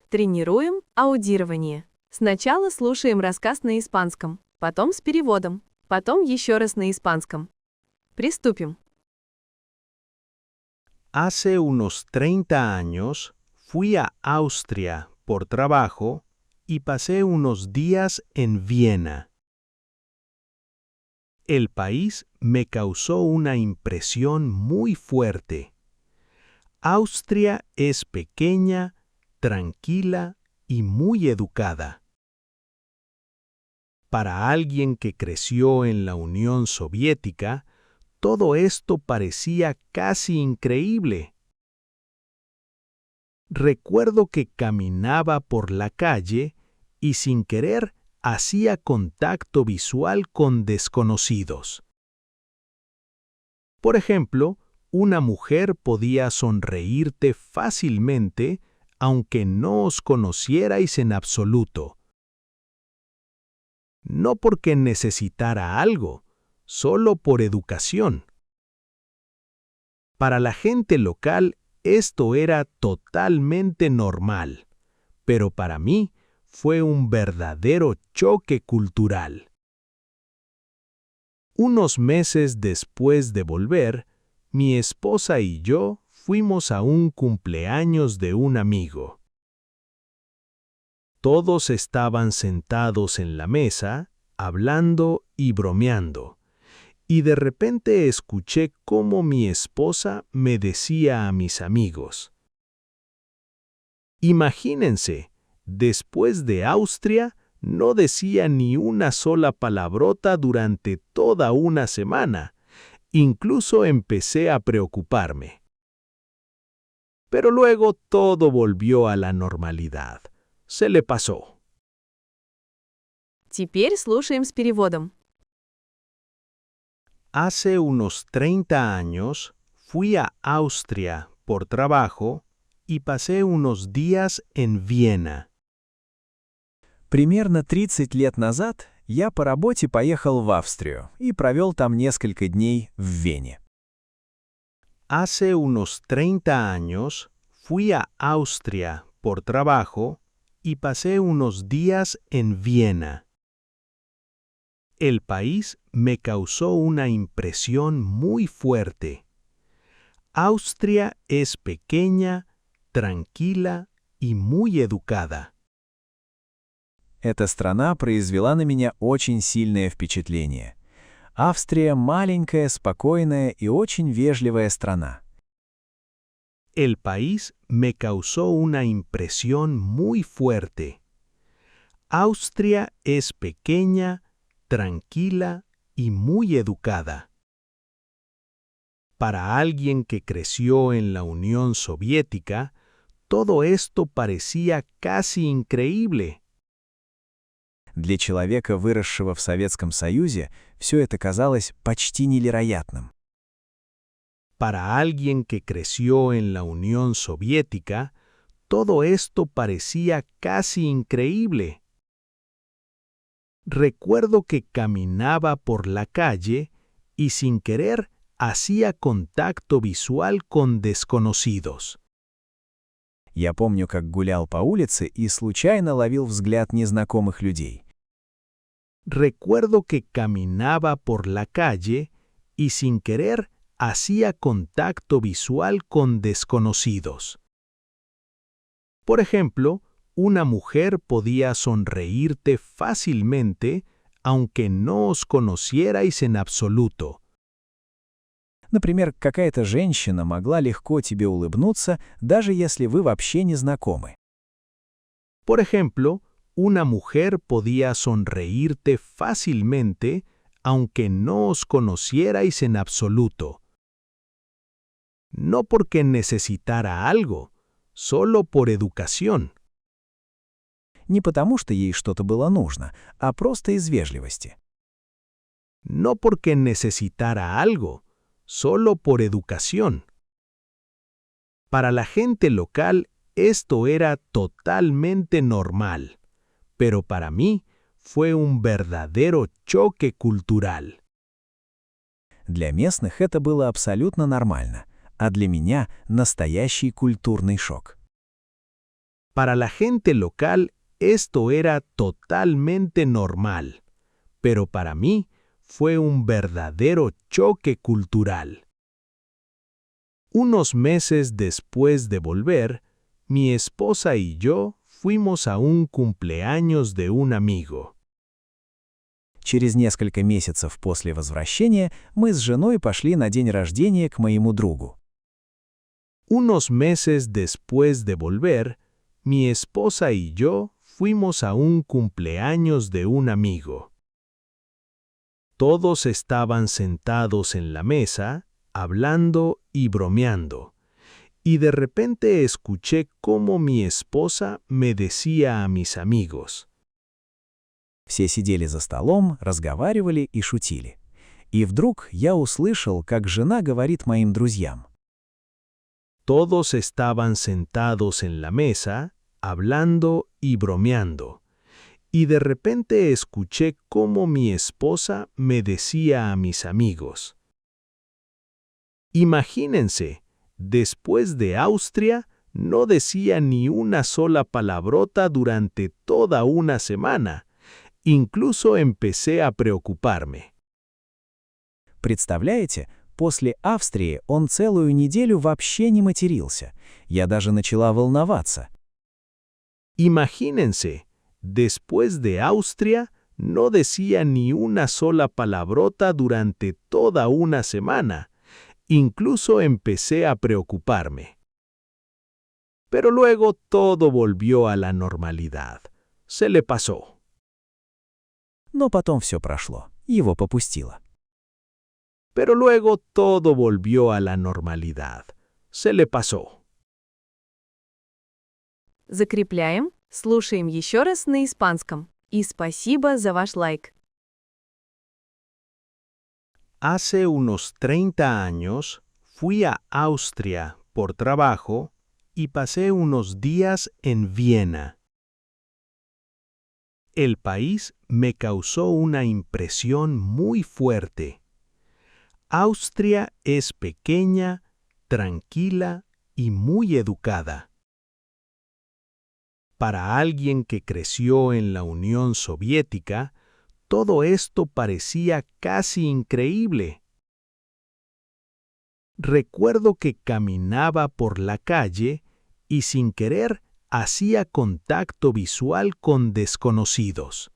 Тренируем аудирование. Сначала слушаем рассказ на испанском, потом с переводом, потом еще раз на испанском. Приступим. Hace unos 30 años fui a Austria por trabajo y pasé unos días en Viena. El país me causó una impresión muy fuerte. Austria es pequeña, tranquila y muy educada. Para alguien que creció en la Unión Soviética, todo esto parecía casi increíble. Recuerdo que caminaba por la calle y sin querer hacía contacto visual con desconocidos. Por ejemplo, una mujer podía sonreírte fácilmente aunque no os conocierais en absoluto. No porque necesitara algo, solo por educación. Para la gente local esto era totalmente normal, pero para mí fue un verdadero choque cultural. Unos meses después de volver, mi esposa y yo fuimos a un cumpleaños de un amigo. Todos estaban sentados en la mesa, hablando y bromeando, y de repente escuché cómo mi esposa me decía a mis amigos: imagínense, después de Austria, no decía ni una sola palabrota durante toda una semana. Incluso empecé a preocuparme. Pero luego todo volvió a la normalidad. Se le pasó. Теперь слушаем с переводом. Hace unos 30 años fui a Austria por trabajo y pasé unos días en Viena. Примерно 30 лет назад я по работе поехал в Австрию и провел там несколько дней в Вене. Hace unos 30 años fui a Austria por trabajo y pasé unos días en Viena. El país me causó una impresión muy fuerte. Austria es pequeña, tranquila y muy educada. Эта страна произвела на меня очень сильное впечатление. Австрия — маленькая, спокойная и очень вежливая страна. El país me causó una impresión muy fuerte. Austria es pequeña, tranquila y muy educada. Para alguien que creció en la Unión Soviética, todo esto parecía casi increíble. Для человека, выросшего в Советском Союзе, все это казалось почти невероятным. Para alguien que creció en la Unión Soviética, todo esto parecía casi increíble. Recuerdo que caminaba por la calle y sin querer hacía contacto visual con desconocidos. Я помню, как гулял по улице и случайно ловил взгляд незнакомых людей. Recuerdo que caminaba por la calle y sin querer hacía contacto visual con desconocidos. Por ejemplo, una mujer podía sonreírte fácilmente aunque no os conocierais en absoluto. Например, какая-то женщина могла легко тебе улыбнуться, даже если вы вообще не знакомы. Por ejemplo, una mujer podía sonreírte fácilmente aunque no os conocierais en absoluto. No porque necesitara algo, solo por educación. Не потому, что ей что-то было нужно, а просто из вежливости. No porque necesitara algo, solo por educación. Para la gente local esto era totalmente normal, pero para mí fue un verdadero choque cultural. Для местных это было абсолютно нормально, а для меня — настоящий культурный шок. Para la gente local, esto era totalmente normal, pero para mí fue un verdadero choque cultural. Unos meses después de volver, mi esposa y yo fuimos a un cumpleaños de un amigo. Через несколько месяцев после возвращения мы с женой пошли на день рождения к моему другу. Unos meses después de volver, mi esposa y yo fuimos a un cumpleaños de un amigo. Todos estaban sentados en la mesa, hablando y bromeando, y de repente escuché cómo mi esposa me decía a mis amigos: Все сидели за столом, разговаривали и шутили. И вдруг я услышал, как жена говорит моим друзьям: Todos estaban sentados en la mesa, hablando y bromeando, y de repente escuché cómo mi esposa me decía a mis amigos: Imagínense, después de Austria, no decía ni una sola palabrota durante toda una semana. Incluso empecé a preocuparme. «Представляете, после Австрии он целую неделю вообще не матерился. Я даже начала волноваться». Imagínense, después de Austria, no decía ni una sola palabrota durante toda una semana. Incluso empecé a preocuparme. Pero luego todo volvió a la normalidad. Se le pasó. Но потом все прошло, его попустило. Pero luego todo volvió a la normalidad. Se le pasó. Закрепляем, слушаем еще раз на испанском. И спасибо за ваш лайк. Hace unos 30 años fui a Austria por trabajo y pasé unos días en Viena. El país me causó una impresión muy fuerte. Austria es pequeña, tranquila y muy educada. Para alguien que creció en la Unión Soviética, todo esto parecía casi increíble. Recuerdo que caminaba por la calle y sin querer hacía contacto visual con desconocidos.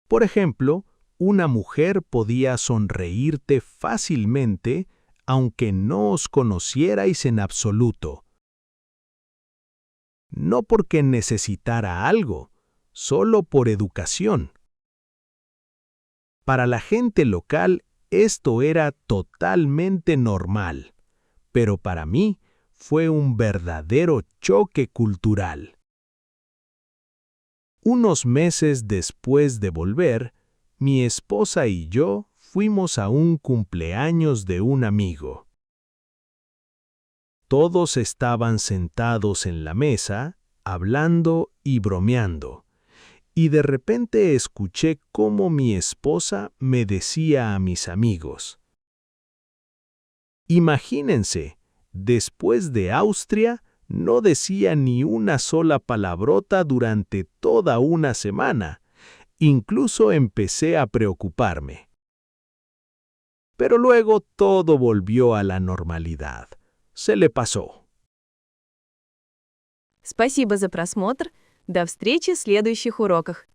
Por ejemplo, una mujer podía sonreírte fácilmente aunque no os conocierais en absoluto. No porque necesitara algo, solo por educación. Para la gente local esto era totalmente normal, pero para mí fue un verdadero choque cultural. Unos meses después de volver, mi esposa y yo fuimos a un cumpleaños de un amigo. Todos estaban sentados en la mesa, hablando y bromeando, y de repente escuché cómo mi esposa me decía a mis amigos: Imagínense, después de Austria, no decía ni una sola palabrota durante toda una semana. Incluso empecé a preocuparme. Pero luego todo volvió a la normalidad. Se le pasó. Спасибо за просмотр. До встречи в следующих уроках.